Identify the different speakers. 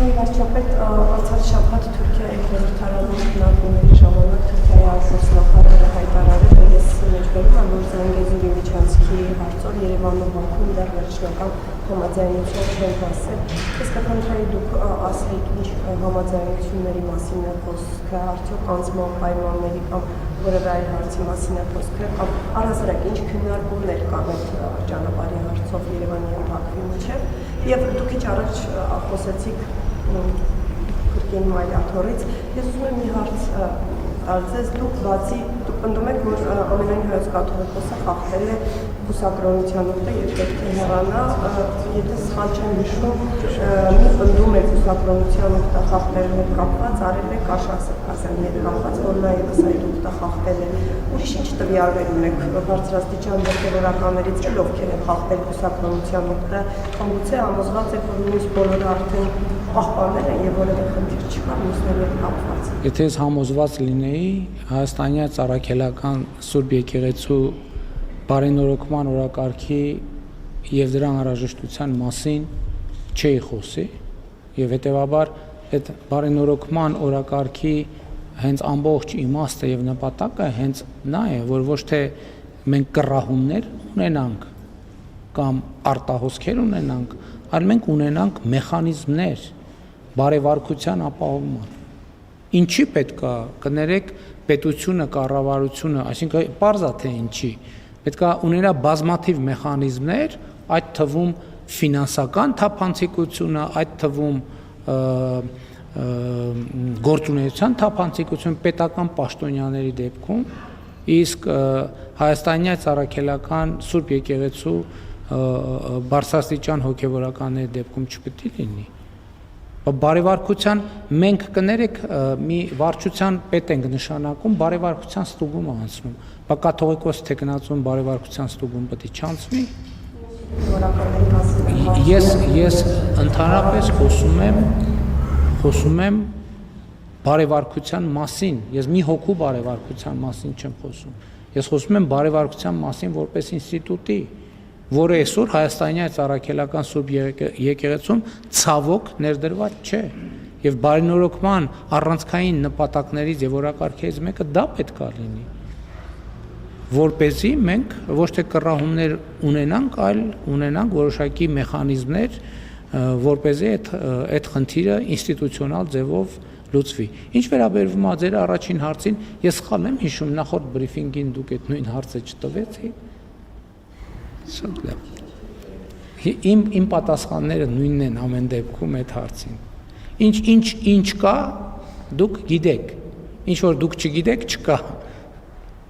Speaker 1: Վերջապես անցած շաբաթ Թուրքիայի խորհրդարանում քննարկումների ժամանակ Թուրքիայի արտգործնախարարը հայտարարել է, ես մեջբերում եմ, որ Զանգեզուրի միջանցքի հարցով Երևանը Բաքուն դեռ վերջնական համաձայնություն չեն հասել։ Իսկ կխնդրեի դուք ասեք, ինչ համաձայնությունների մասին է խոսքը, արդյոք անձնական պայմանների կամ որևէ այլ հարցի մասին է խոսքը, կամ առհասարակ ինչ քննարկումներ կան այդ ճանապարհի հարցով Երևանի եւ Բաքվի միջեւ, եւ դուք ինչ առաջ խոսեցիք Կրկին Մայլաթորից, ես ուզում եմ մի հարց տալ ձեզ, դուք բացի, դուք պնդում եք, որ ամենայն հայոց կաթողիկոսը խախտել է բուսակրոնության ուխտը եւ պետք է հեռանա, եթե սխալ չեմ հիշում, մի պնդում եք բուսակրոնության ուխտը խախտելու հետ կապված, արել եք Արշակ Սրբազյանի հետ կապված, որ նա եւս այդ ուխտը խախտել է։ Ուրիշ ինչ տվյալներ ունեք բարձրաստիճան ողջավորականներից, ովքեր են խախտել բուսակրոնության ուխտը, կամ գուցե համոզված եք, որ նույնիսկ բոլորը արդեն պահպանել են եւ որևէ խնդիր չկա մյուսների հետ կապված։
Speaker 2: Եթե ես համոզված լինեի, Հայաստանի Ծառաքելական Սուրբ Եկեղեցու բարենորոգման օրակարգի եւ դրա անհրաժեշտության մասին չէի խոսի եւ հետեւաբար այդ բարենորոգման օրակարգի հենց ամբողջ իմաստը եւ նպատակը հենց նա է, որ ոչ թե մենք կռահումներ ունենանք կամ արտահոսքեր ունենանք, այլ մենք ունենանք մեխանիզմներ բարեվարկության ապահովման։ Ինչի պետք է կներեք պետությունը, կառավարությունը, այսինքն պարզ է թե ինչի, պետք է ունենա բազմաթիվ մեխանիզմներ, այդ թվում ֆինանսական թափանցիկությունը, այդ թվում գործունեության թափանցիկություն պետական պաշտոնյաների դեպքում, իսկ Հայաստանի Ծառաքելական Սուրբ Եկեղեցու բարձրաստիճան հոգևորականների դեպքում չպետք է լինի։ Բարեվարկության մենք կներեք մի վարչության պետ ենք նշանակում, բարեվարկության ստուգում է անցնում։ Կաթողիկոս թեկնածուն բարեվարկության ստուգում պետք է չանցնի։ Ես ընդհանրապես խոսում եմ բարեվարկության մասին, ես մի հոգու բարեվարկության մասին չեմ խոսում, ես խոսում եմ բարեվարկության մասին որպես ինստիտուտի, որը այսօր Հայաստանի Ծառաքելական Սուրբ Եկեղեցում ցավոք ներդրված չէ, եւ բարենորոգման առանցքային նպատակներից եւ օրակարգերից մեկը դա պետք է լինի, որպեսզի մենք ոչ թե կռահումներ ունենանք, այլ ունենանք որոշակի մեխանիզմներ, որպեսզի այդ խնդիրը ինստիտուցիոնալ ձևով լուծվի։ Ինչ վերաբերվում է ձեր առաջին հարցին, ես սխալ եմ հիշում, նախորդ բրիֆինգին դուք այդ նույն հարցը չտվեցիք։ Շատ լավ։ Իմ պատասխանները նույնն են ամեն դեպքում այդ հարցին։ Ինչ կա, դուք գիտեք։ Ինչ որ դուք չգիտեք, չկա։